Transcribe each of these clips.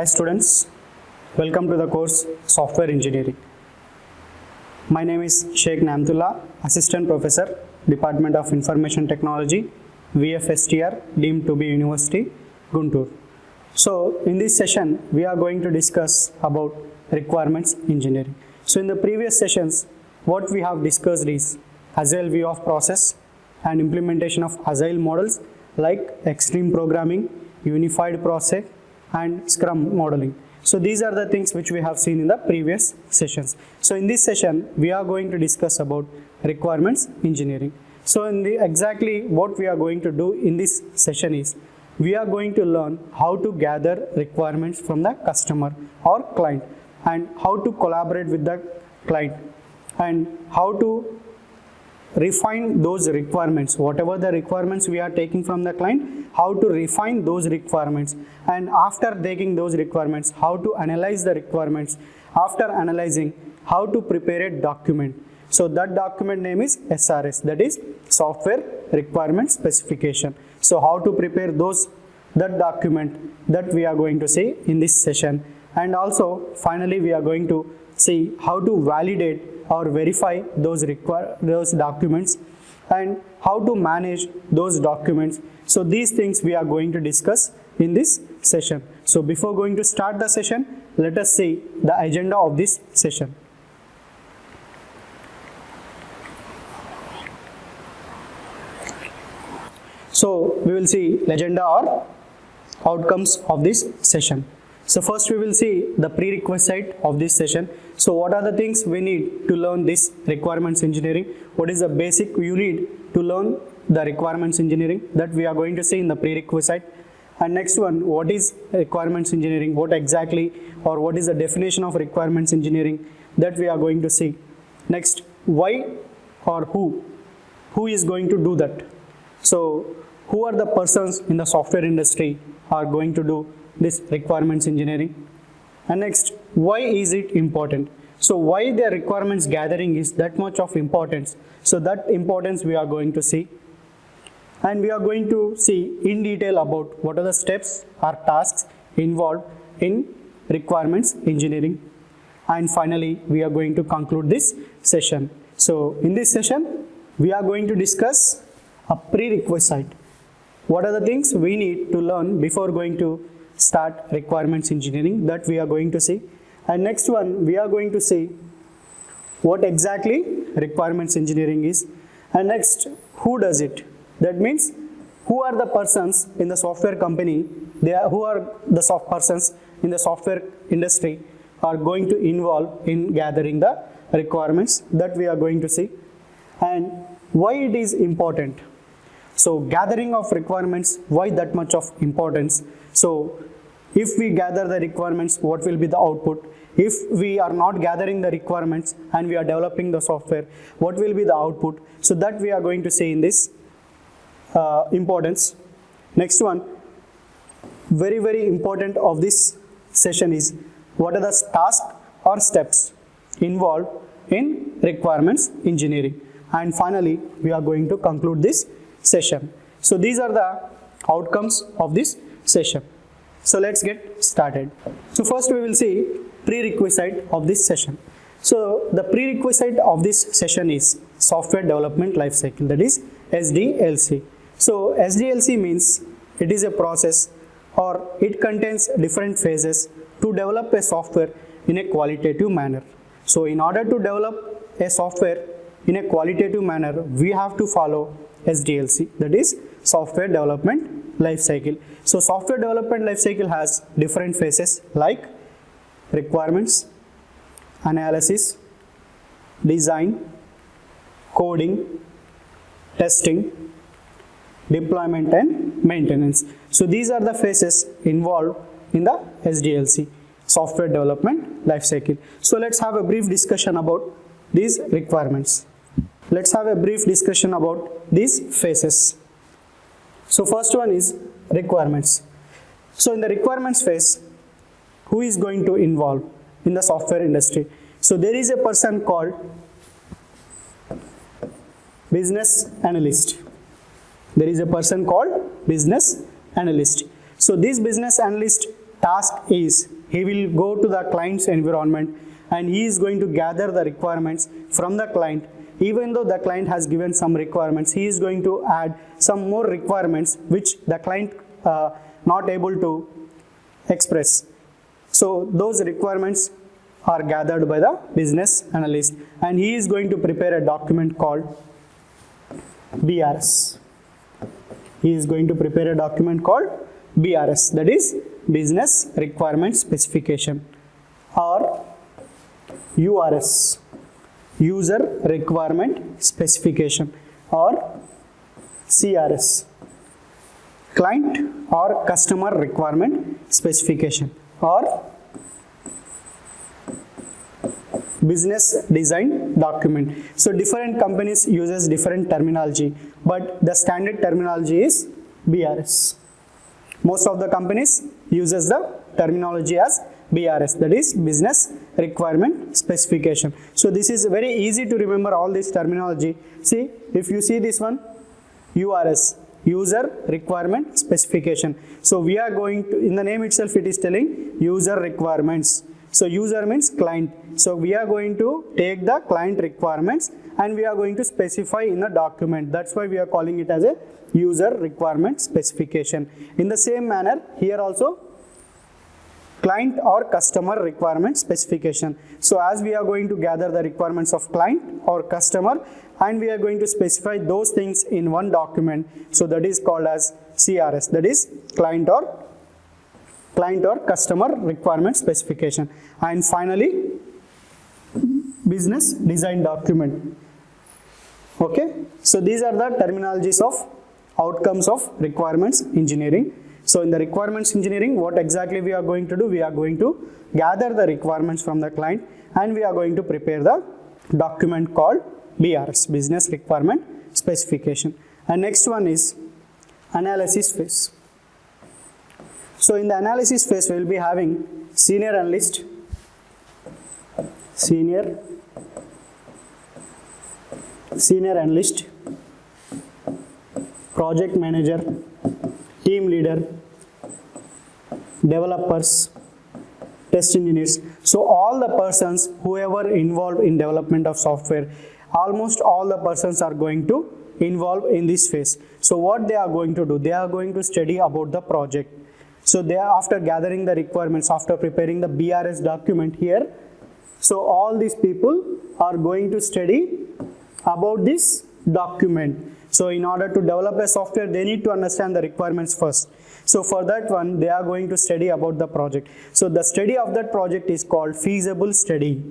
Hi students, welcome to the course Software Engineering. My name is Sheikh Namtullah, Assistant Professor, Department of Information Technology, VFSTR, deemed to be University, Guntur. So in this session, we are going to discuss about requirements engineering. So in the previous sessions, what we have discussed is Agile view of process and implementation of Agile models like extreme programming, unified process, and Scrum modeling. So these are the things which we have seen in the previous sessions. So in this session, we are going to discuss about requirements engineering. So exactly what we are going to do in this session is, we are going to learn how to gather requirements from the customer or client, and how to collaborate with the client, and how to refine those requirements, whatever the requirements we are taking from the client, how to refine those requirements, and after taking those requirements, how to analyze the requirements, after analyzing, how to prepare a document. So that document name is SRS, that is Software Requirement Specification. So how to prepare that document, that we are going to see in this session. And also finally we are going to see how to validate or verify those documents, and how to manage those documents. So these things we are going to discuss in this session. So before going to start the session, let us see the agenda of this session. So we will see agenda or outcomes of this session. So first we will see the prerequisite of this session. So what are the things we need to learn this requirements engineering? What is the basic you need to learn the requirements engineering, that we are going to see in the prerequisite. And next one, what is requirements engineering? What exactly, or what is the definition of requirements engineering, that we are going to see. Next, why or who is going to do that? So who are the persons in the software industry are going to do this requirements engineering? And next, why is it important? So why the requirements gathering is that much of importance? So that importance we are going to see. And we are going to see in detail about what are the steps or tasks involved in requirements engineering. And finally, we are going to conclude this session. So in this session, we are going to discuss a prerequisite. What are the things we need to learn before going to start requirements engineering, that we are going to see. And next one, we are going to see what exactly requirements engineering is. And next, who does it? That means, who are the persons in the software company, who are the persons in the software industry are going to involve in gathering the requirements, that we are going to see. And why it is important. So gathering of requirements, why that much of importance? So if we gather the requirements, what will be the output? If we are not gathering the requirements and we are developing the software, what will be the output? So that we are going to see in this importance. Next one, very, very important of this session is, what are the tasks or steps involved in requirements engineering? And finally, we are going to conclude this session. So these are the outcomes of this session. So let's get started. So first we will see prerequisite of this session. So the prerequisite of this session is software development lifecycle, that is SDLC. So SDLC means it is a process, or it contains different phases to develop a software in a qualitative manner. So in order to develop a software in a qualitative manner, we have to follow SDLC, that is software development lifecycle. So software development lifecycle has different phases like requirements, analysis, design, coding, testing, deployment, and maintenance. So these are the phases involved in the SDLC, software development lifecycle. So let's have a brief discussion about these requirements. Let's have a brief discussion about these phases. So first one is requirements. So in the requirements phase, who is going to involve in the software industry? So there is a person called business analyst. There is a person called business analyst. So this business analyst task is he will go to the client's environment and he is going to gather the requirements from the client. Even though the client has given some requirements, he is going to add some more requirements which the client not able to express. So those requirements are gathered by the business analyst, and he is going to prepare a document called BRS. He is going to prepare a document called BRS, that is Business Requirement Specification, or URS, User Requirement Specification, or CRS, Client or Customer Requirement Specification, or Business Design Document. So different companies uses different terminology, but the standard terminology is BRS. Most of the companies uses the terminology as BRS, that is Business Requirement Specification. So this is very easy to remember all this terminology. See, if you see this one, URS, User Requirement Specification. So we are going to, in the name itself it is telling user requirements. So user means client. So we are going to take the client requirements and we are going to specify in a document. That's why we are calling it as a user requirement specification. In the same manner, here also client or customer requirement specification. So as we are going to gather the requirements of client or customer and we are going to specify those things in one document. So that is called as CRS, that is client or customer requirement specification. And finally, business design document. Okay, so these are the terminologies of outcomes of requirements engineering. So in the requirements engineering, what exactly we are going to do? We are going to gather the requirements from the client and we are going to prepare the document called BRS, Business Requirement Specification. And next one is analysis phase. So in the analysis phase, we will be having senior analyst, project manager, team leader, developers, test engineers. So all the persons whoever involved in development of software, almost all the persons are going to involve in this phase. So what they are going to do? They are going to study about the project. So they are, after gathering the requirements, after preparing the BRS document here, so all these people are going to study about this document. So in order to develop a software, they need to understand the requirements first. So for that one, they are going to study about the project. So the study of that project is called feasible study.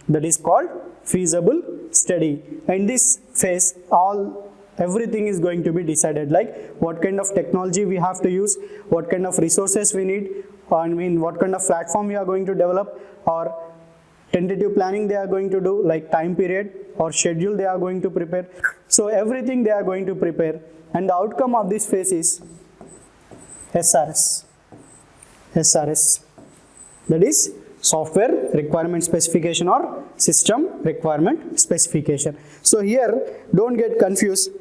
That is called feasible study. In this phase, everything is going to be decided, like what kind of technology we have to use, what kind of resources we need, what kind of platform we are going to develop, or tentative planning they are going to do, like time period or schedule they are going to prepare. So everything they are going to prepare, and the outcome of this phase is SRS, that is Software Requirement Specification or System Requirement Specification. So here, don't get confused.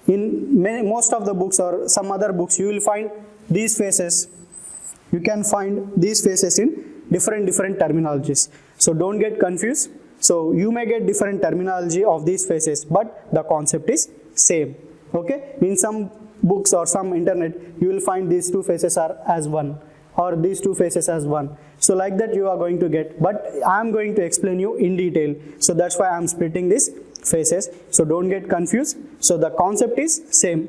In most of the books or some other books, you will find these phases. You can find these phases in different terminologies. So don't get confused. So you may get different terminology of these phases, but the concept is same. Okay. In some books or some internet, you will find these two phases are as one, or these two phases as one. So like that you are going to get, but I am going to explain you in detail. So that's why I am splitting this phases. So don't get confused. So the concept is same.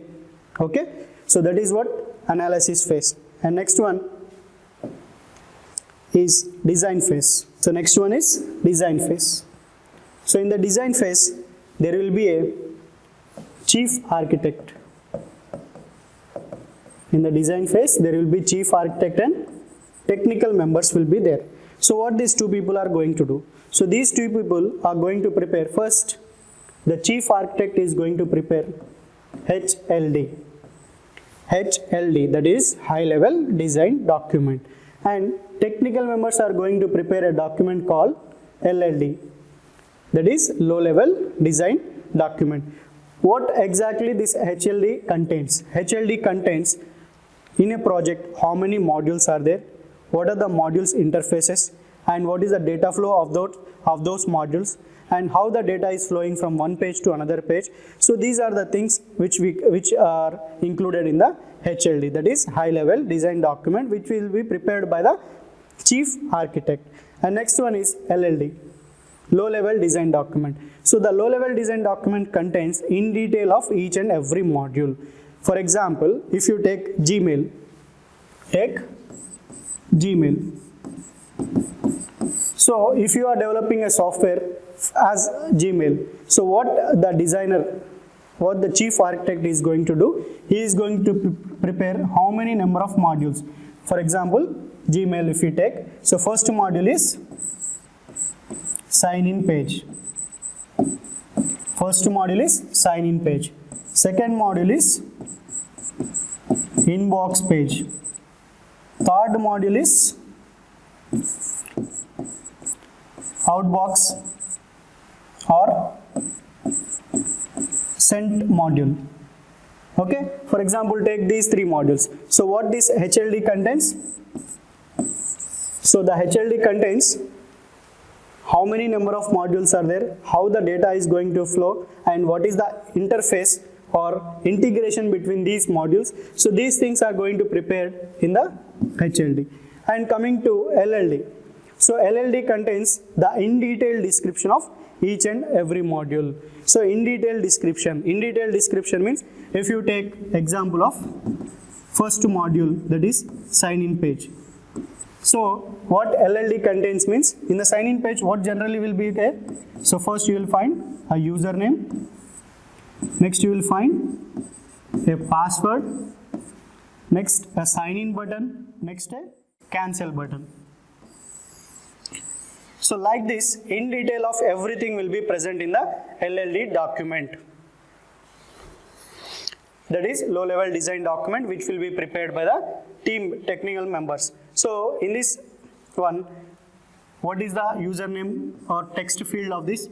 Okay. So that is what analysis phase. And next one is design phase. So next one is design phase. So in the design phase, there will be a chief architect. In the design phase, there will be chief architect and technical members will be there. So what these two people are going to do? So these two people are going to prepare, first the chief architect is going to prepare HLD, that is high level design document, and technical members are going to prepare a document called LLD, that is low level design document. What exactly this HLD contains? HLD contains in a project how many modules are there, what are the modules interfaces, and what is the data flow of those modules, and how the data is flowing from one page to another page. So these are the things which are included in the HLD, that is high level design document, which will be prepared by the chief architect. And next one is LLD, low level design document. So the low level design document contains in detail of each and every module. For example, if you take Gmail, so if you are developing a software as Gmail, so what the chief architect is going to do, he is going to prepare how many number of modules. For example, Gmail if you take, so first module is sign in page. First module is sign in page. Second module is inbox page. Third module is outbox or sent module. Okay, for example, take these three modules. So what this HLD contains? So the HLD contains how many number of modules are there, how the data is going to flow, and what is the interface or integration between these modules. So these things are going to prepare in the HLD. And coming to LLD. So LLD contains the in detail description of each and every module. So in detail description means, if you take example of first module, that is sign in page. So what LLD contains means, in the sign in page what generally will be there? So first you will find a username, next you will find a password, next a sign in button, next a cancel button. So like this, in detail of everything will be present in the LLD document. That is low level design document, which will be prepared by the team technical members. So in this one, what is the username or text field of this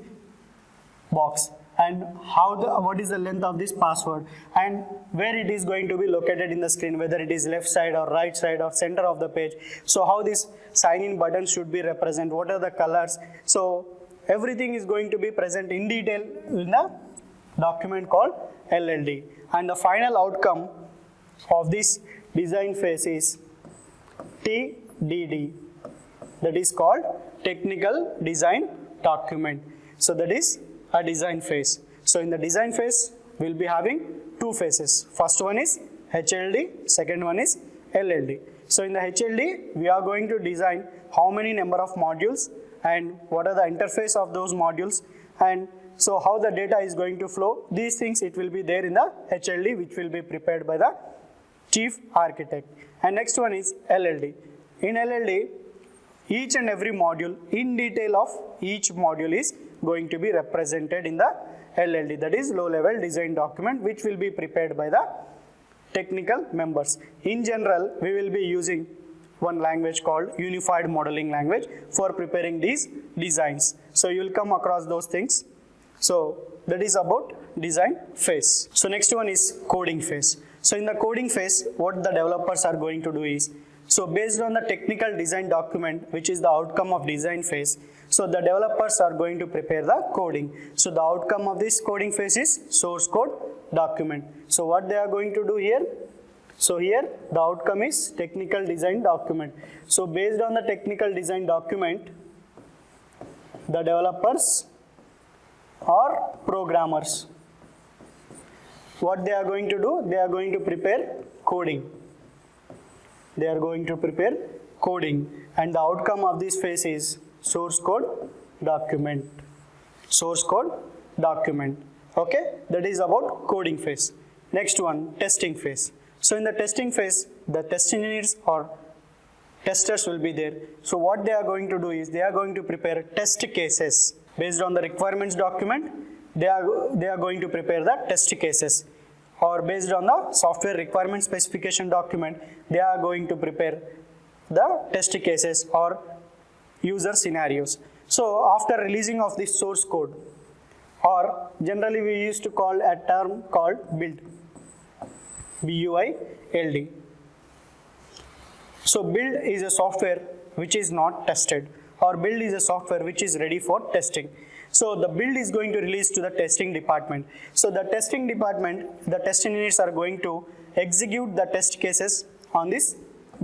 box, and what is the length of this password, and where it is going to be located in the screen, whether it is left side or right side or center of the page. So how this sign in button should be represented, what are the colors. So everything is going to be present in detail in the document called LLD. And the final outcome of this design phase is TDD, that is called technical design document. So that is a design phase. So in the design phase, we will be having two phases. First one is HLD, second one is LLD. So in the HLD, we are going to design how many number of modules and what are the interface of those modules, and so how the data is going to flow. These things it will be there in the HLD, which will be prepared by the chief architect. And next one is LLD. In LLD, each and every module, in detail of each module is going to be represented in the LLD, that is low level design document, which will be prepared by the technical members. In general, we will be using one language called Unified Modeling Language for preparing these designs. So you will come across those things. So that is about design phase. So next one is coding phase. So in the coding phase, what the developers are going to do is, so based on the technical design document, which is the outcome of design phase, so the developers are going to prepare the coding. So the outcome of this coding phase is source code document. So what they are going to do here? So here the outcome is technical design document. So based on the technical design document, the developers or programmers, what they are going to do? They are going to prepare coding. They are going to prepare coding, and the outcome of this phase is source code document. Source code document. Okay, that is about coding phase. Next one, testing phase. So in the testing phase, the test engineers or testers will be there. So what they are going to do is, they are going to prepare test cases based on the requirements document. They are going to prepare the test cases, or based on the software requirement specification document, they are going to prepare the test cases or user scenarios. So after releasing of this source code, or generally we used to call a term called build, B-U-I-L-D. So build is a software which is not tested, or build is a software which is ready for testing. So the build is going to release to the testing department. So the testing department, the test engineers are going to execute the test cases on this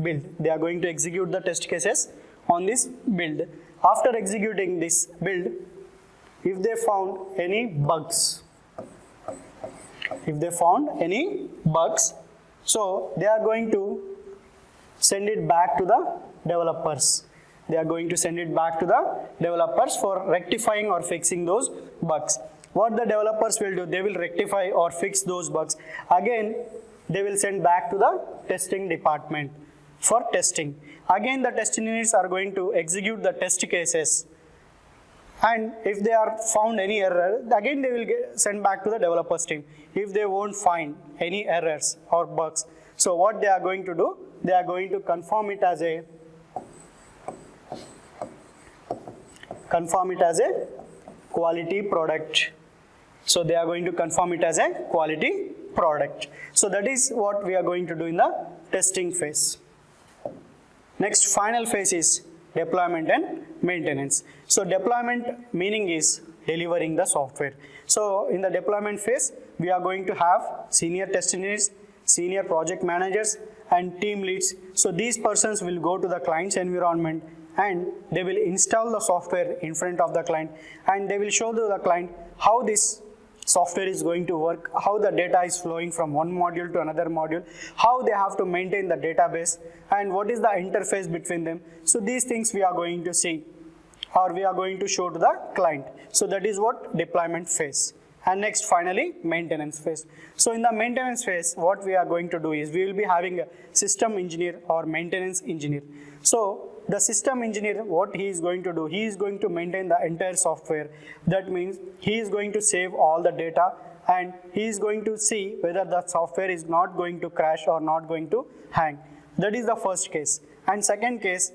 build. They are going to execute the test cases on this build. After executing this build, if they found any bugs, so they are going to send it back to the developers. They are going to send it back to the developers for rectifying or fixing those bugs. What the developers will do, they will rectify or fix those bugs. Again, they will send back to the testing department for testing. Again, the test engineers are going to execute the test cases. And if they are found any error, again they will send back to the developers team. If they won't find any errors or bugs, so what they are going to do, they are going to confirm it as a quality product. So they are going to confirm it as a quality product. So that is what we are going to do in the testing phase. Next, final phase is deployment and maintenance. So deployment meaning is delivering the software. So in the deployment phase, we are going to have senior test engineers, senior project managers, and team leads. So these persons will go to the client's environment and they will install the software in front of the client, and they will show to the client how this software is going to work, how the data is flowing from one module to another module, how they have to maintain the database, and what is the interface between them. So these things we are going to see, or we are going to show to the client. So that is what deployment phase. And next, finally, maintenance phase. So in the maintenance phase, what we are going to do is we will be having a system engineer or maintenance engineer. So the system engineer, what he is going to do, he is going to maintain the entire software. That means he is going to save all the data, and he is going to see whether the software is not going to crash or not going to hang. That is the first case. And second case,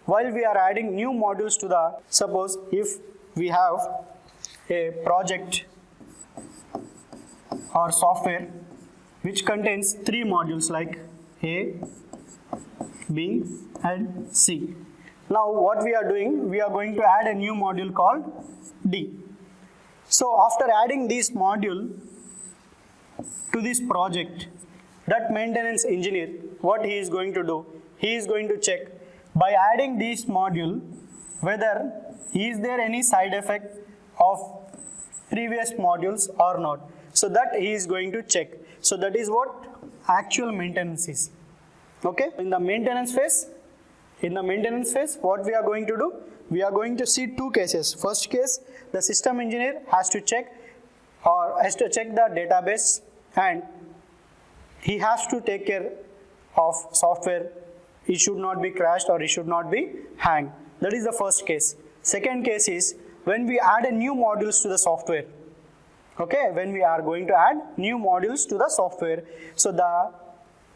while we are adding new modules to the, suppose if we have a project or software which contains 3 modules like A, B, and C. Now what we are doing, we are going to add a new module called D. So after adding this module to this project, that maintenance engineer, what he is going to do, he is going to check by adding this module whether is there any side effect of previous modules or not. So that he is going to check. So that is what actual maintenance is. Okay, in the maintenance phase, what we are going to do, we are going to see 2 cases. First case, the system engineer has to check the database, and he has to take care of software. It should not be crashed or it should not be hanged. That is the first case. Second case is when we add a new modules to the software. Okay, when we are going to add new modules to the software, so the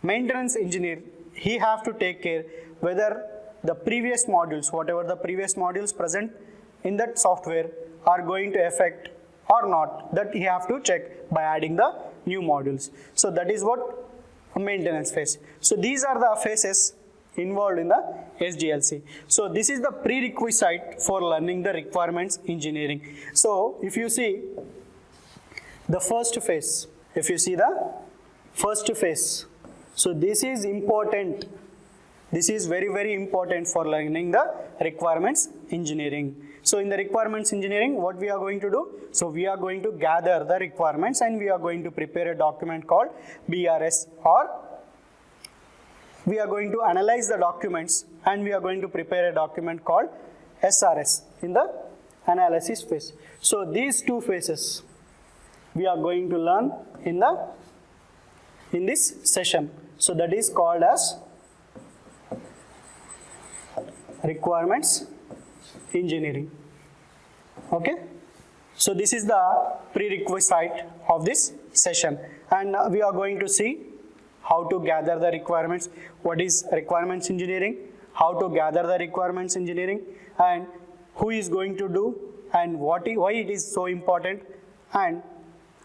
maintenance engineer, he have to take care whether the previous modules, whatever the previous modules present in that software are going to affect or not. That he have to check by adding the new modules. So that is what a maintenance phase. So these are the phases involved in the SDLC. So this is the prerequisite for learning the requirements engineering. So if you see the first phase, so this is important. This is very, very important for learning the requirements engineering. So in the requirements engineering, what we are going to do? So we are going to gather the requirements and we are going to prepare a document called BRS, or we are going to analyze the documents and we are going to prepare a document called SRS in the analysis phase. So these 2 phases we are going to learn in this session. So that is called as requirements engineering. Okay, so this is the prerequisite of this session, and we are going to see how to gather the requirements, what is requirements engineering, how to gather the requirements engineering, and who is going to do, and why it is so important, and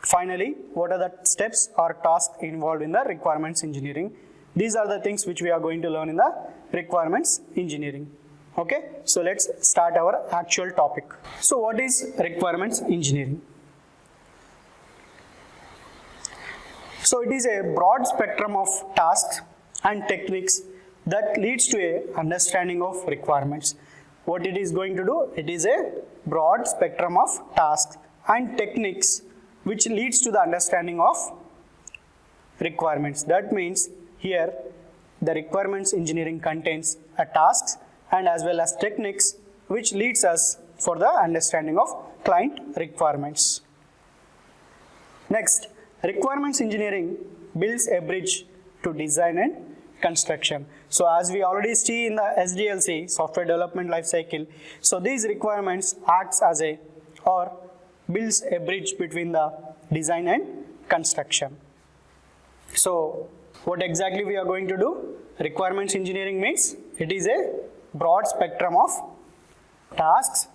finally what are the steps or tasks involved in the requirements engineering These are the things which we are going to learn in the requirements engineering. Okay, so let's start our actual topic. So what is requirements engineering? So it is a broad spectrum of tasks and techniques that leads to a understanding of requirements. What it is going to do? It is a broad spectrum of tasks and techniques which leads to the understanding of requirements. That means here the requirements engineering contains a tasks and as well as techniques which leads us for the understanding of client requirements. Next, requirements engineering builds a bridge to design and construction. So as we already see in the SDLC, software development life cycle, so these requirements acts as a or builds a bridge between the design and construction. So what exactly we are going to do? Requirements engineering means it is a broad spectrum of tasks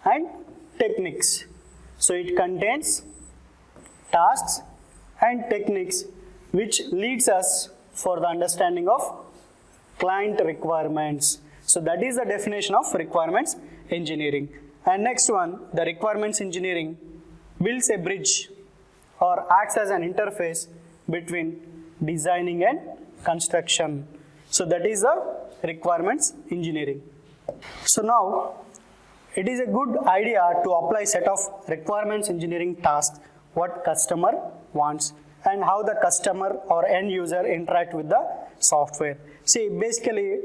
and techniques. So it contains tasks and techniques which leads us for the understanding of client requirements. So that is the definition of requirements engineering. And next one, the requirements engineering builds a bridge or acts as an interface between designing and construction. So that is the requirements engineering. So now it is a good idea to apply set of requirements engineering tasks what customer wants and how the customer or end user interact with the software. See, basically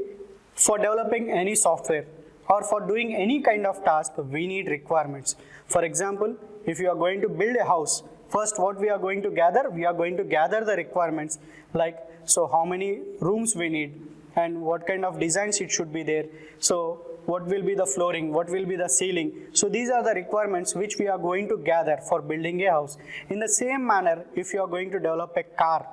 for developing any software or for doing any kind of task, we need requirements. For example, if you are going to build a house, first what we are going to gather? We are going to gather the requirements like, so how many rooms we need and what kind of designs it should be there. So what will be the flooring, what will be the ceiling. So these are the requirements which we are going to gather for building a house. In the same manner, if you are going to develop a car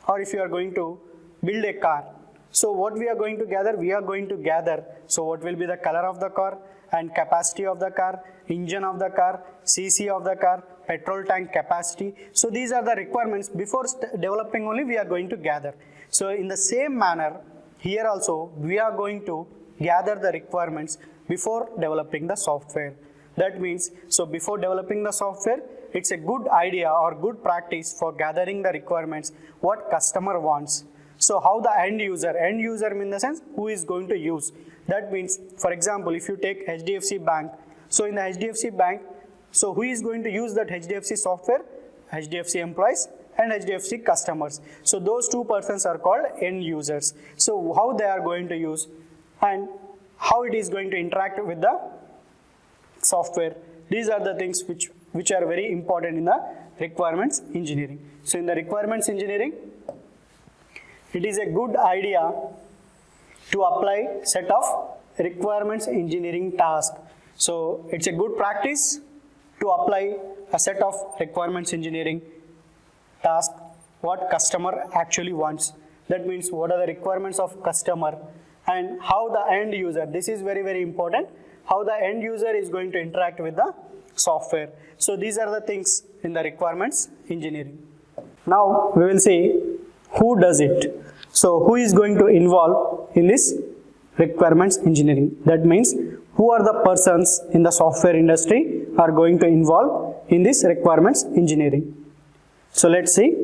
or if you are going to build a car, so what we are going to gather? We are going to gather, so what will be the color of the car and capacity of the car, engine of the car, CC of the car, petrol tank capacity. So these are the requirements before developing only we are going to gather. So in the same manner, here also we are going to gather the requirements before developing the software. That means, so before developing the software, it's a good idea or good practice for gathering the requirements what customer wants. So how the end user in the sense who is going to use. That means, for example, if you take HDFC Bank, so in the HDFC Bank, so who is going to use that HDFC software? HDFC employees and HDFC customers. So those two persons are called end users. So how they are going to use and how it is going to interact with the software. These are the things which are very important in the requirements engineering. So in the requirements engineering, it is a good idea to apply set of requirements engineering task. So it's a good practice to apply a set of requirements engineering task what customer actually wants. That means what are the requirements of customer and how the end user, this is very, very important, how the end user is going to interact with the software. So these are the things in the requirements engineering. Now we will see who does it. So who is going to involve in this requirements engineering? That means who are the persons in the software industry are going to involve in this requirements engineering. So let's see.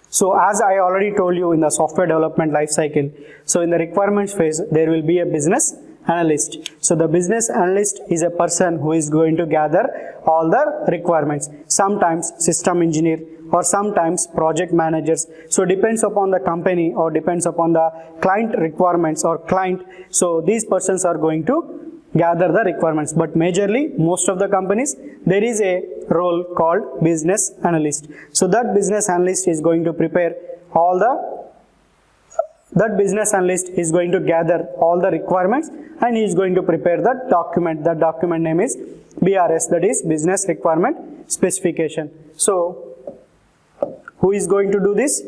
So as I already told you in the software development life cycle, so in the requirements phase, there will be a business analyst. So the business analyst is a person who is going to gather all the requirements. Sometimes system engineer or sometimes project managers. So depends upon the company or depends upon the client requirements or client. So these persons are going to gather the requirements, but majorly most of the companies there is a role called business analyst. So that business analyst is going to prepare all that business analyst is going to gather all the requirements and he is going to prepare the document. The document name is BRS, that is business requirement specification. So who is going to do this?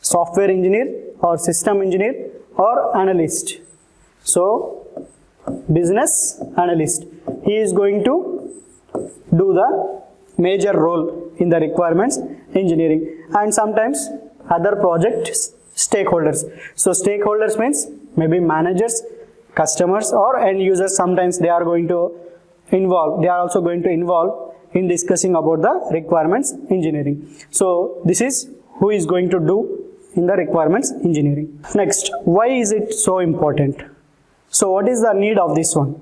Software engineer or system engineer or analyst. So business analyst, he is going to do the major role in the requirements engineering. And sometimes other project stakeholders. So stakeholders means maybe managers, customers, or end users. Sometimes they are going to involve, they are also going to involve in discussing about the requirements engineering. So this is who is going to do in the requirements engineering. Next, why is it so important? So what is the need of this one?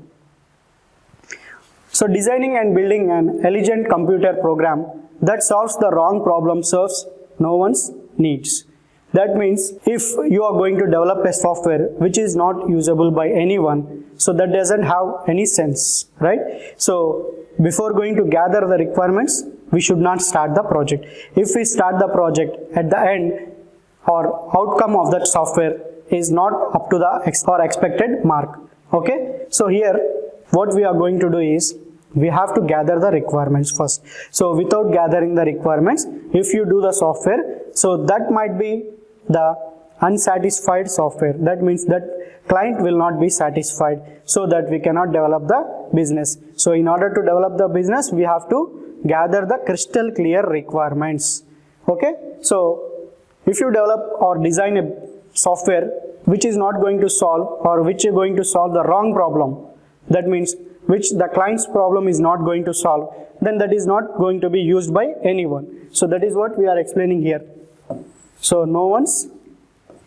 So designing and building an elegant computer program that solves the wrong problem serves no one's needs. That means if you are going to develop a software which is not usable by anyone, so that doesn't have any sense, right? So before going to gather the requirements, we should not start the project. If we start the project, at the end or outcome of that software is not up to the expected mark. Okay, so here what we are going to do is we have to gather the requirements first. So without gathering the requirements, if you do the software, so that might be the unsatisfied software. That means that client will not be satisfied, so that we cannot develop the business. So in order to develop the business, we have to gather the crystal clear requirements. Okay, so if you develop or design a software which is not going to solve, or which is going to solve the wrong problem, that means which the client's problem is not going to solve, then that is not going to be used by anyone. So that is what we are explaining here. So no one's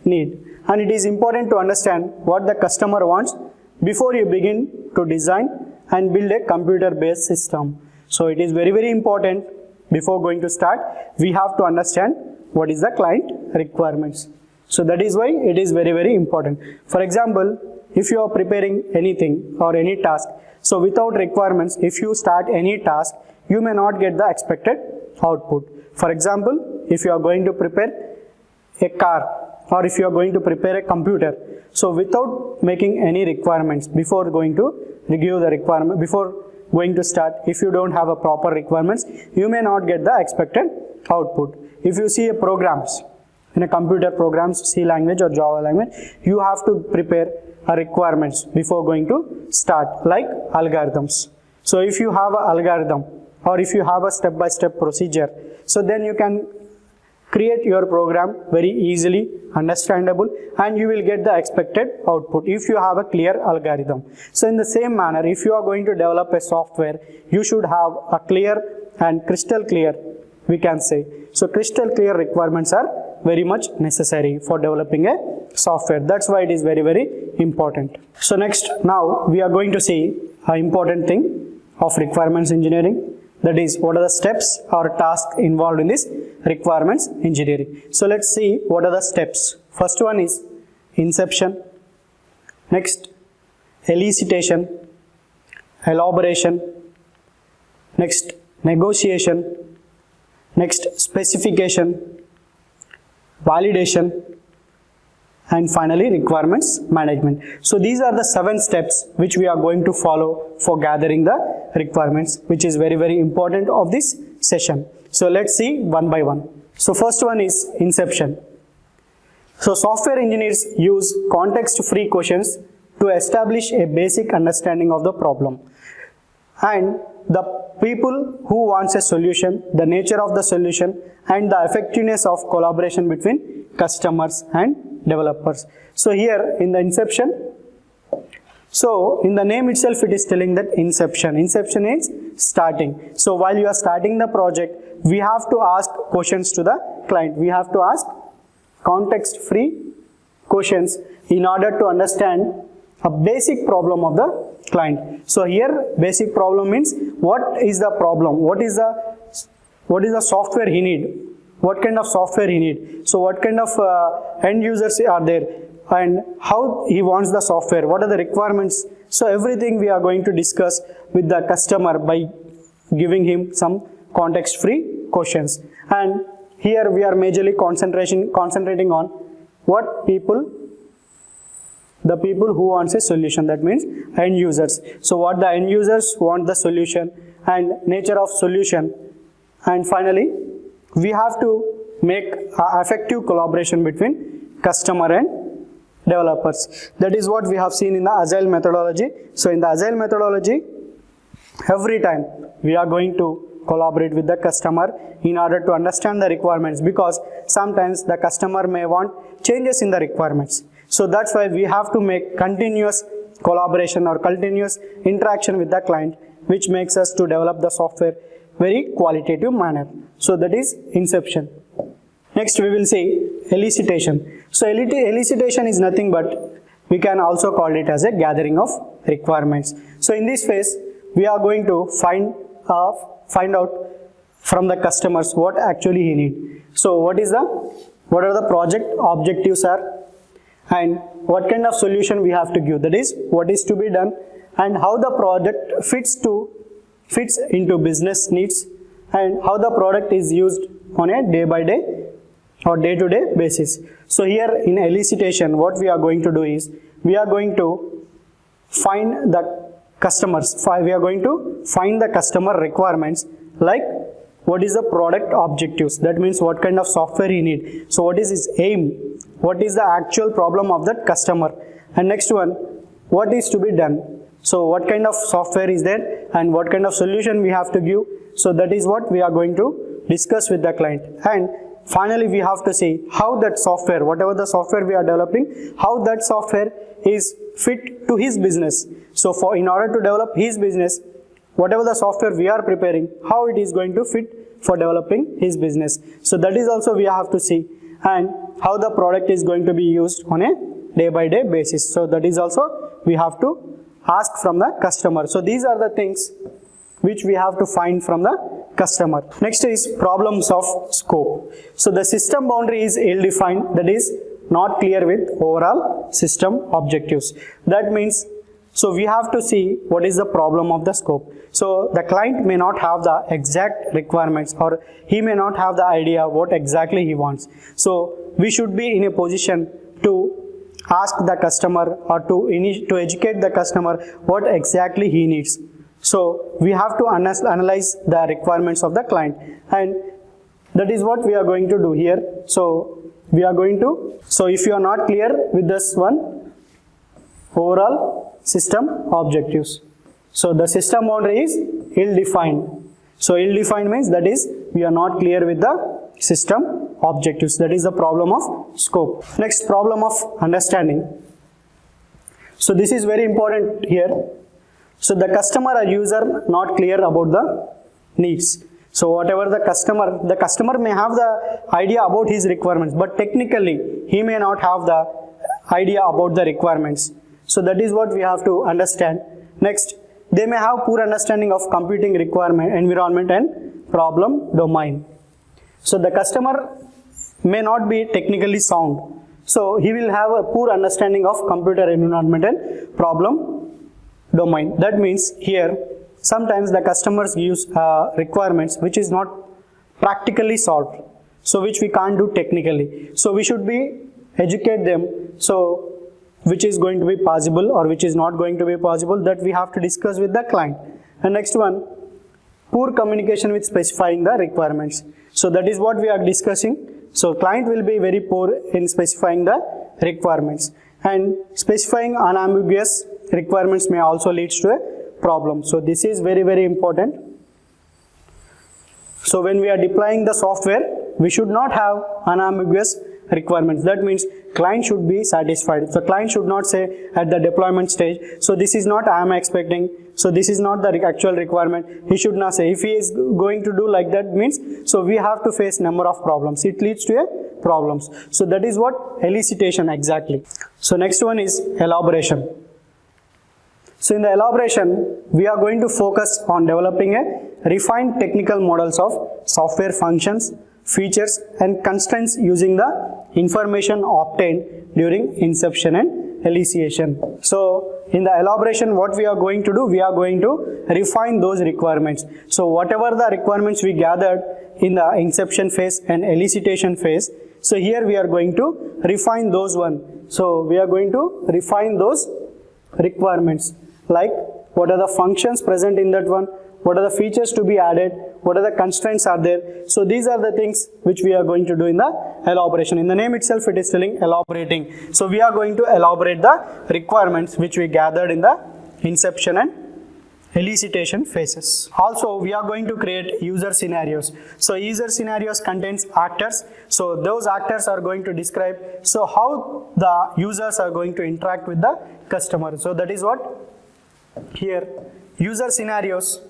need. And it is important to understand what the customer wants before you begin to design and build a computer-based system. So it is very, very important before going to start, we have to understand what is the client requirements. So that is why it is very, very important. For example, if you are preparing anything or any task, so without requirements, if you start any task, you may not get the expected output. For example, if you are going to prepare a car, or if you are going to prepare a computer, so without making any requirements, before going to review the requirement, before going to start, if you don't have a proper requirements, you may not get the expected output. If you see a programs, in a computer programs, C language or Java language, you have to prepare a requirements before going to start, like algorithms. So if you have an algorithm, or if you have a step-by-step procedure, so then you can create your program very easily, understandable, and you will get the expected output if you have a clear algorithm. So in the same manner, if you are going to develop a software, you should have a clear and crystal clear, we can say. So crystal clear requirements are very much necessary for developing a software. That's why it is very, very important. So next, now we are going to see an important thing of requirements engineering. That is, what are the steps or tasks involved in this requirements engineering. So let's see what are the steps. First one is inception. Next, elicitation, elaboration. Next, negotiation. Next, specification, validation, and finally requirements management. So these are the 7 steps which we are going to follow for gathering the requirements, which is very, very important of this session. So let's see one by one. So first one is inception. So software engineers use context-free questions to establish a basic understanding of the problem, and the people who wants a solution, the nature of the solution, and the effectiveness of collaboration between customers and developers. So here in the inception, so in the name itself it is telling that inception. Inception is starting. So while you are starting the project, we have to ask questions to the client. We have to ask context-free questions in order to understand a basic problem of the client. So here basic problem means what is the problem, what is the software he need, what kind of software he need, so what kind of end users are there, and how he wants the software, what are the requirements. So everything we are going to discuss with the customer by giving him some context-free questions. And here we are majorly concentrating on what people, the people who wants a solution, that means end users. So what the end users want the solution and nature of solution. And finally, we have to make effective collaboration between customer and developers. That is what we have seen in the Agile methodology. So in the Agile methodology, every time we are going to collaborate with the customer in order to understand the requirements, because sometimes the customer may want changes in the requirements. So that's why we have to make continuous collaboration or continuous interaction with the client, which makes us to develop the software very qualitative manner. So that is inception. Next we will see elicitation. So elicitation is nothing but we can also call it as a gathering of requirements. So in this phase we are going to find out from the customers what actually he need. So what are the project objectives are, and what kind of solution we have to give, that is what is to be done, and how the project fits into business needs, and how the product is used on a day by day or day to day basis. So here in elicitation what we are going to do is we are going to find the customers, we are going to find the customer requirements, like what is the product objectives, that means what kind of software he need, so what is his aim, what is the actual problem of that customer, and next one, what is to be done, so what kind of software is there and what kind of solution we have to give. So that is what we are going to discuss with the client, and finally we have to see how that software, whatever the software we are developing, how that software is fit to his business. So in order to develop his business, whatever the software we are preparing, how it is going to fit for developing his business. So that is also we have to see, and how the product is going to be used on a day by day basis. So that is also we have to ask from the customer. So these are the things which we have to find from the customer. Next is problems of scope. So the system boundary is ill-defined, that is not clear with overall system objectives. That means, so we have to see what is the problem of the scope. So the client may not have the exact requirements, or he may not have the idea what exactly he wants. So we should be in a position to ask the customer or to educate the customer what exactly he needs. So we have to analyze the requirements of the client, and that is what we are going to do here. So if you are not clear with this one, overall system objectives. So the system boundary is ill-defined. So ill-defined means that is we are not clear with the system objectives. That is the problem of scope. Next, problem of understanding. So this is very important here. So the customer or user not clear about the needs. So whatever the customer may have the idea about his requirements, but technically he may not have the idea about the requirements. So that is what we have to understand. Next, they may have poor understanding of computing requirement, environment and problem domain. So the customer may not be technically sound. So he will have a poor understanding of computer environment and problem domain. That means here sometimes the customers use requirements which is not practically solved, so which we can't do technically. So we should be educate them, so which is going to be possible or which is not going to be possible, that we have to discuss with the client. And next one, poor communication with specifying the requirements. So that is what we are discussing. So client will be very poor in specifying the requirements, and specifying unambiguous requirements may also lead to a problem. So this is very, very important. So when we are deploying the software, we should not have unambiguous requirements. That means client should be satisfied. So client should not say at the deployment stage, so this is not I am expecting, so this is not the actual requirement. He should not say. If he is going to do like that means, so we have to face number of problems. It leads to a problems. So that is what elicitation exactly. So next one is elaboration. So in the elaboration, we are going to focus on developing a refined technical models of software functions, features and constraints using the information obtained during inception and elicitation. So in the elaboration, what we are going to do, we are going to refine those requirements. So whatever the requirements we gathered in the inception phase and elicitation phase, so here we are going to refine those one. So we are going to refine those requirements, like what are the functions present in that one, what are the features to be added, what are the constraints are there. So these are the things which we are going to do in the elaboration. In the name itself it is telling elaborating. So we are going to elaborate the requirements which we gathered in the inception and elicitation phases. Also, we are going to create user scenarios. So user scenarios contains actors. So those actors are going to describe so how the users are going to interact with the customer. So that is what here user scenarios.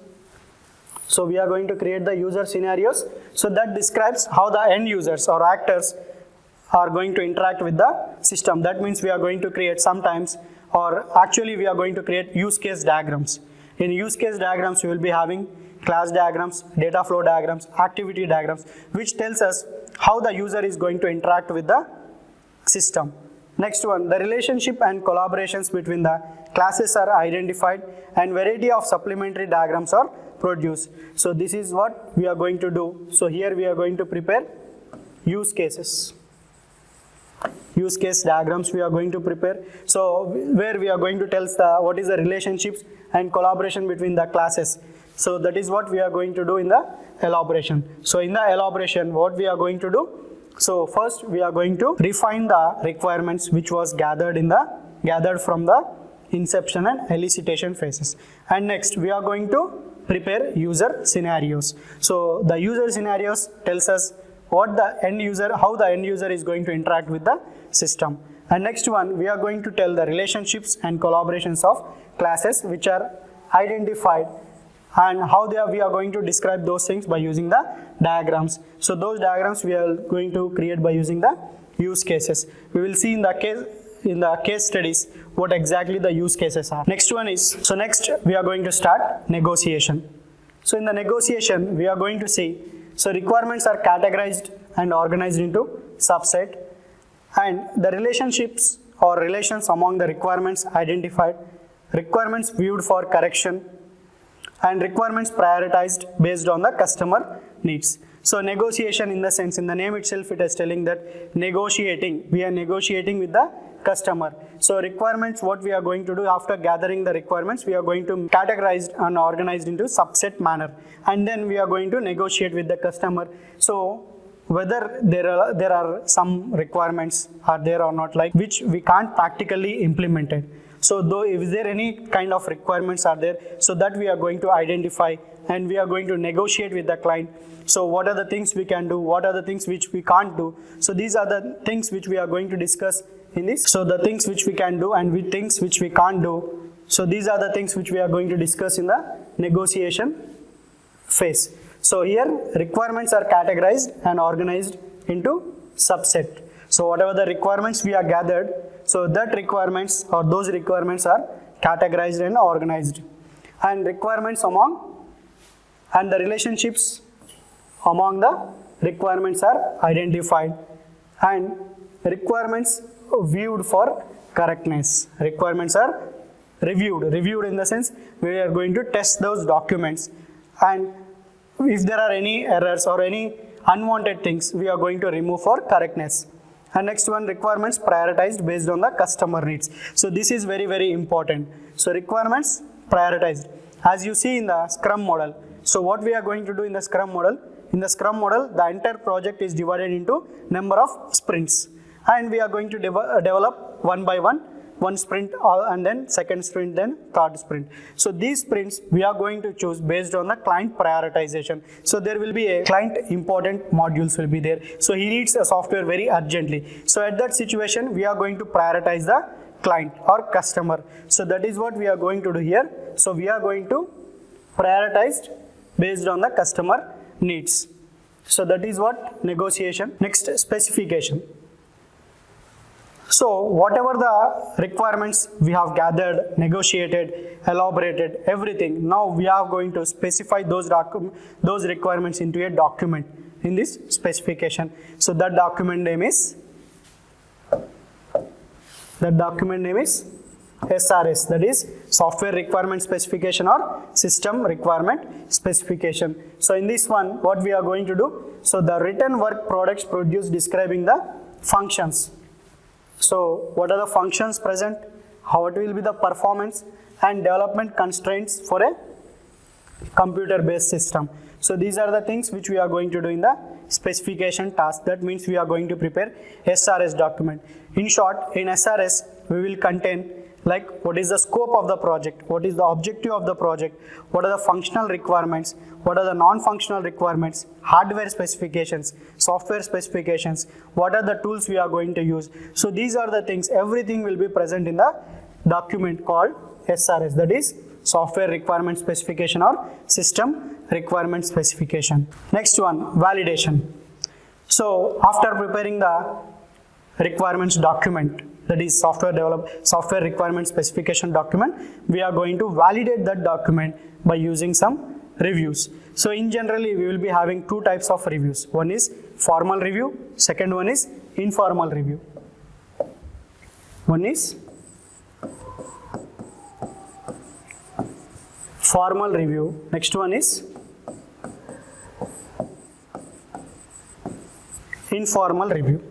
So we are going to create the user scenarios. So that describes how the end users or actors are going to interact with the system. That means we are going to create sometimes, or actually we are going to create use case diagrams. In use case diagrams, we will be having class diagrams, data flow diagrams, activity diagrams, which tells us how the user is going to interact with the system. Next one, the relationship and collaborations between the classes are identified and variety of supplementary diagrams are produced. So this is what we are going to do. So here we are going to prepare use cases. Use case diagrams we are going to prepare. So where we are going to tell what is the relationships and collaboration between the classes. So that is what we are going to do in the elaboration. So in the elaboration, what we are going to do? So first we are going to refine the requirements which was gathered from the inception and elicitation phases. And next we are going to prepare user scenarios. So the user scenarios tells us what the end user, how the end user is going to interact with the system. And next one, we are going to tell the relationships and collaborations of classes which are identified and how we are going to describe those things by using the diagrams. So those diagrams we are going to create by using the use cases. We will see in the case studies what exactly the use cases are. Next one is, so next we are going to start negotiation. So in the negotiation, we are going to see, so requirements are categorized and organized into subset, and the relationships or relations among the requirements identified, requirements viewed for correction, and requirements prioritized based on the customer needs. So negotiation, in the sense, in the name itself it is telling that negotiating, we are negotiating with the customer. So requirements, what we are going to do after gathering the requirements, we are going to categorize and organize into subset manner, and then we are going to negotiate with the customer. So whether there are some requirements are there or not, like which we can't practically implement it. So though if there any kind of requirements are there, so that we are going to identify and we are going to negotiate with the client. So what are the things we can do, what are the things which we can't do. So these are the things which we are going to discuss in this. So the things which we can do and with things which we can't do. So these are the things which we are going to discuss in the negotiation phase. So here requirements are categorized and organized into subset. So whatever the requirements we are gathered, so that requirements or those requirements are categorized and organized, and requirements among and the relationships among the requirements are identified, and requirements viewed for correctness. Requirements are reviewed in the sense we are going to test those documents, and if there are any errors or any unwanted things, we are going to remove for correctness. And next one, requirements prioritized based on the customer needs. So this is very, very important. So requirements prioritized. As you see in the Scrum model, so what we are going to do in the Scrum model, the entire project is divided into number of sprints, and we are going to develop one by one sprint and then second sprint, then third sprint. So these sprints we are going to choose based on the client prioritization. So there will be a client important modules will be there. So he needs a software very urgently. So at that situation, we are going to prioritize the client or customer. So that is what we are going to do here. So we are going to prioritize based on the customer needs. So that is what negotiation. Next, specification. So whatever the requirements we have gathered, negotiated, elaborated, everything, now we are going to specify those requirements into a document in this specification. So that document name is SRS, that is Software Requirement Specification or System Requirement Specification. So in this one, what we are going to do, so the written work products produced describing the functions. So what are the functions present, how it will be the performance and development constraints for a computer based system. So these are the things which we are going to do in the specification task. That means we are going to prepare SRS document. In short, in SRS we will contain like what is the scope of the project, what is the objective of the project, what are the functional requirements, what are the non-functional requirements, hardware specifications, software specifications, what are the tools we are going to use. So these are the things, everything will be present in the document called SRS, that is software requirement specification or system requirement specification. Next one, validation. So after preparing the requirements document, that is software requirement specification document, we are going to validate that document by using some reviews. So in generally we will be having two types of reviews. One is formal review, second one is informal review. One is formal review, next one is informal review.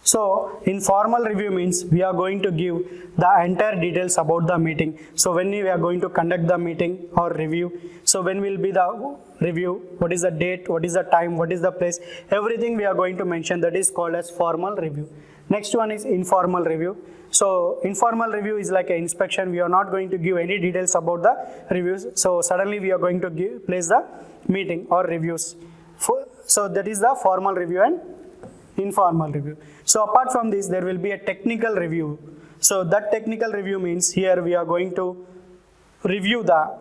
So informal review means we are going to give the entire details about the meeting. So when we are going to conduct the meeting or review, so when will be the review, what is the date, what is the time, what is the place, everything we are going to mention, that is called as formal review. Next one is informal review. So informal review is like an inspection. We are not going to give any details about the reviews. So suddenly we are going to place the meeting or reviews. So that is the formal review and informal review. So apart from this, there will be a technical review. So that technical review means here we are going to review the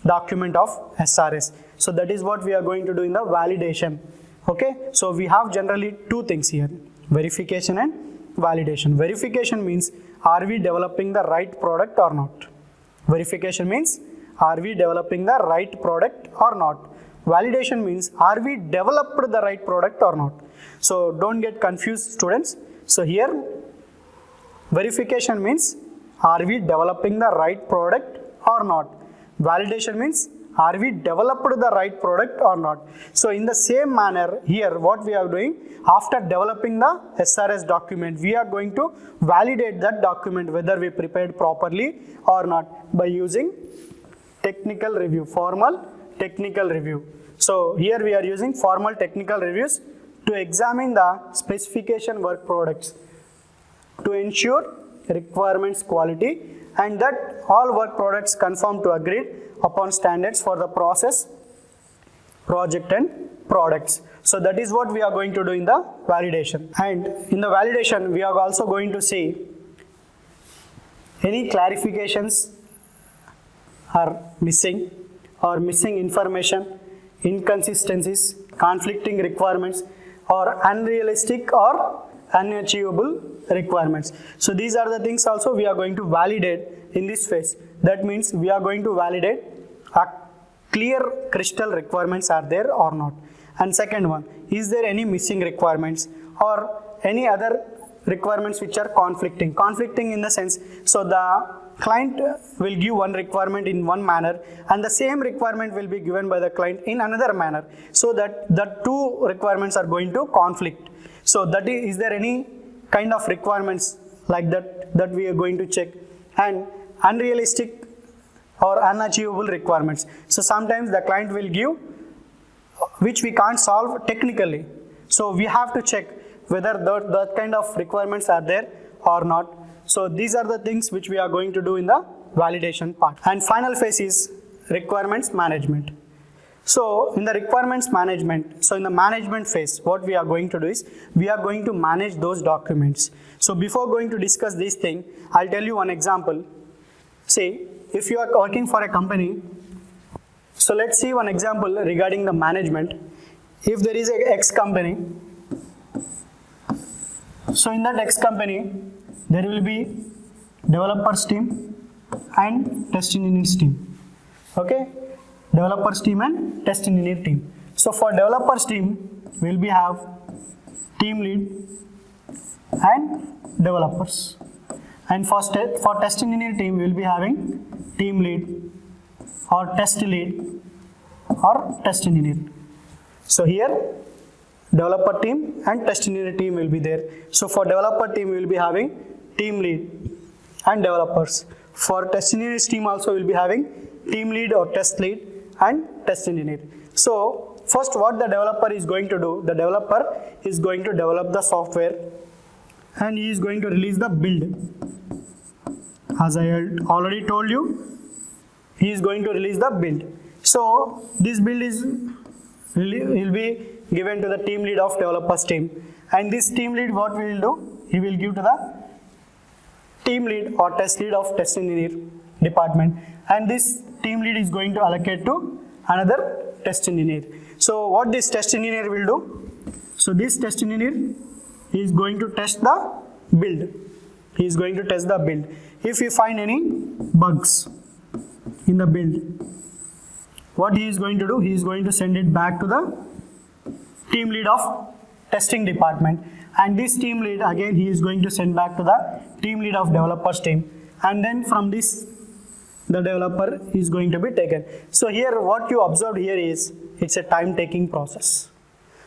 document of SRS. So that is what we are going to do in the validation. Okay, so we have generally two things here, verification and validation. Verification means, are we developing the right product or not? Verification means, are we developing the right product or not? Validation means, are we developed the right product or not? So don't get confused, students. So here verification means, are we developing the right product or not? Validation means, are we developed the right product or not? So in the same manner here, what we are doing, after developing the SRS document, we are going to validate that document whether we prepared properly or not by using technical review, formal technical review. So here we are using formal technical reviews to examine the specification work products to ensure requirements quality and that all work products conform to agreed upon standards for the process, project and products. So that is what we are going to do in the validation. And in the validation, we are also going to see any clarifications are missing or missing information, inconsistencies, conflicting requirements or unrealistic or unachievable requirements. So these are the things also we are going to validate in this phase. That means we are going to validate a clear crystal requirements are there or not. And second one, is there any missing requirements or any other requirements which are conflicting? Conflicting in the sense, so the client will give one requirement in one manner and the same requirement will be given by the client in another manner, so that the two requirements are going to conflict. So that is there any kind of requirements like that we are going to check. And unrealistic or unachievable requirements. So sometimes the client will give which we can't solve technically. So we have to check whether that kind of requirements are there or not. So these are the things which we are going to do in the validation part. And final phase is requirements management. So in the requirements management, so in the management phase, what we are going to do is, we are going to manage those documents. So before going to discuss this thing, I'll tell you one example. Say, if you are working for a company, so let's see one example regarding the management. If there is a X company, so in that X company, there will be developers team and test engineers team. Okay, developers team and test engineer team. So for developers team, we'll be have team lead and developers. And for test engineer team, we'll be having team lead or test lead or test engineer. So here developer team and test engineer team will be there. So for developer team, we will be having team lead and developers. For test engineers team also we will be having team lead or test lead and test engineer. So first what the developer is going to do, the developer is going to develop the software and he is going to release the build as I already told you, he is going to release the build. So this build will be given to the team lead of developers team, and this team lead, what we will do, he will give to the team lead or test lead of test engineer department, and this team lead is going to allocate to another test engineer. So what this test engineer will do, so this test engineer is going to test the build. He is going to test the build. If you find any bugs in the build, what he is going to do, he is going to send it back to the team lead of testing department, and this team lead again he is going to send back to the team lead of developers team, and then from this the developer is going to be taken. So here what you observed here is it's a time taking process.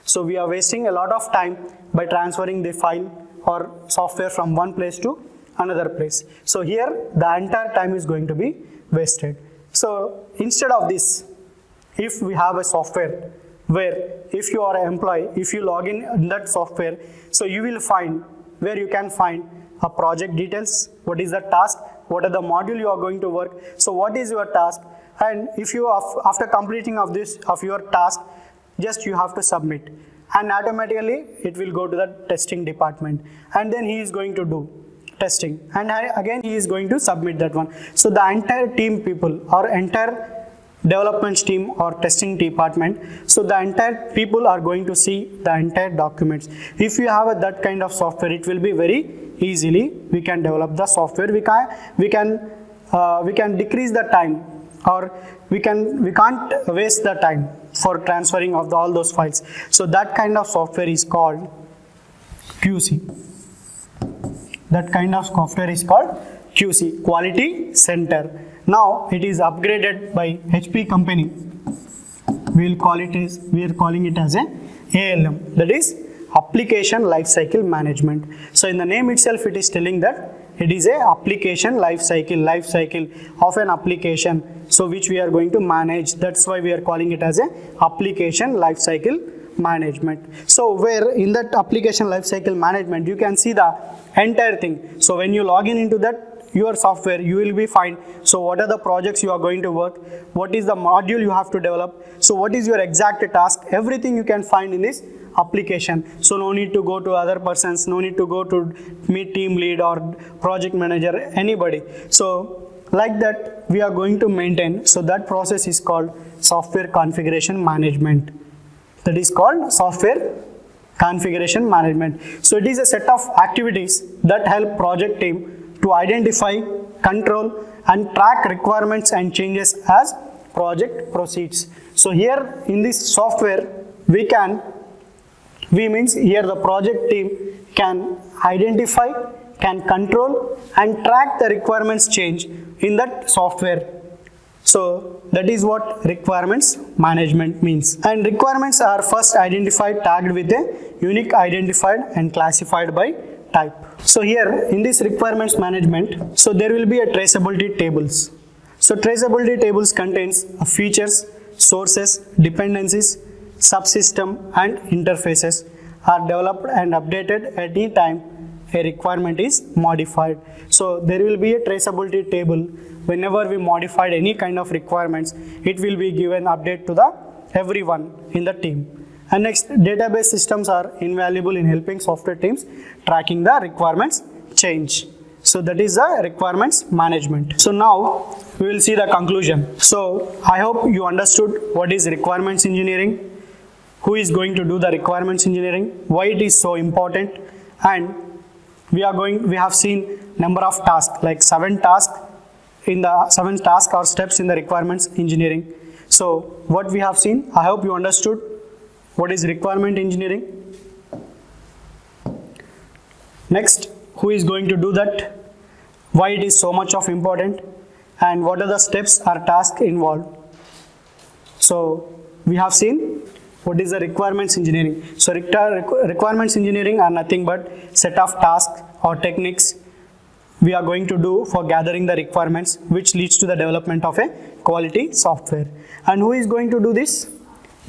So we are wasting a lot of time by transferring the file or software from one place to another place. So here the entire time is going to be wasted. So instead of this, if we have a software where if you are an employee, if you log in that software, so you will find where you can find a project details, what is the task, what are the module you are going to work, so what is your task, and if you after completing of your task, just you have to submit, and automatically it will go to the testing department, and then he is going to do testing, and again he is going to submit that one. So the entire team people or entire development team or testing department, so the entire people are going to see the entire documents. If you have that kind of software, it will be very easily we can develop the software. We can decrease the time, or we can't waste the time for transferring of all those files. So that kind of software is called QC. That kind of software is called QC, Quality Center. Now it is upgraded by HP company. We are calling it as a ALM, that is Application Lifecycle Management. So in the name itself, it is telling that it is a application lifecycle of an application, so which we are going to manage. That's why we are calling it as a Application Lifecycle Management. So where in that Application Lifecycle Management, you can see the entire thing. So when you log in into that your software, you will be fine. So what are the projects you are going to work, what is the module you have to develop, so what is your exact task, everything you can find in this application. So no need to go to other persons, no need to go to meet team lead or project manager, anybody. So like that we are going to maintain. So that process is called software configuration management. That is called software configuration management. So it is a set of activities that help project team to identify, control and track requirements and changes as project proceeds. So here in this software here the project team can identify, can control and track the requirements change in that software. So that is what requirements management means. And requirements are first identified, tagged with a unique identified and classified by type. So here in this requirements management, so there will be a traceability tables. So traceability tables contains features, sources, dependencies, subsystem and interfaces are developed and updated at any time a requirement is modified. So there will be a traceability table. Whenever we modified any kind of requirements, it will be given update to the everyone in the team. And next, database systems are invaluable in helping software teams tracking the requirements change. So that is the requirements management. So now we will see the conclusion. So I hope you understood what is requirements engineering, who is going to do the requirements engineering, why it is so important, and we have seen number of tasks, like 7 tasks or steps in the requirements engineering. So what we have seen, I hope you understood what is requirement engineering. Next, who is going to do that, why it is so much of important, and what are the steps or tasks involved. So we have seen what is the requirements engineering. So requirements engineering are nothing but set of tasks or techniques we are going to do for gathering the requirements, which leads to the development of a quality software. And who is going to do this?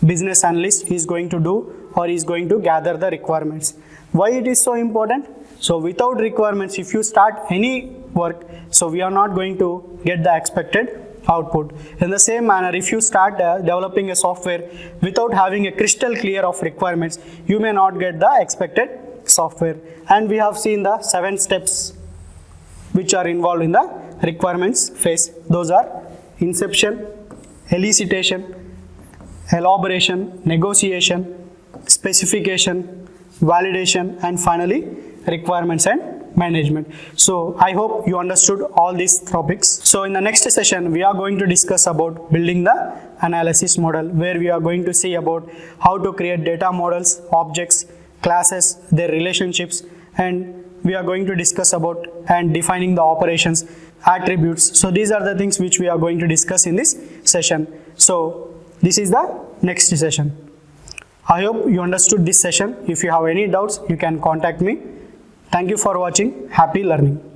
Business analyst is going to do, or is going to gather the requirements. Why it is so important? So without requirements, if you start any work, so we are not going to get the expected output. In the same manner, if you start developing a software without having a crystal clear of requirements, you may not get the expected software. And we have seen the 7 steps which are involved in the requirements phase. Those are inception, elicitation, elaboration, negotiation, specification, validation, and finally requirements and management. So I hope you understood all these topics. So in the next session, we are going to discuss about building the analysis model, where we are going to see about how to create data models, objects, classes, their relationships, and we are going to discuss about and defining the operations, attributes. So these are the things which we are going to discuss in this session. So this is the next session. I hope you understood this session. If you have any doubts, you can contact me. Thank you for watching. Happy learning.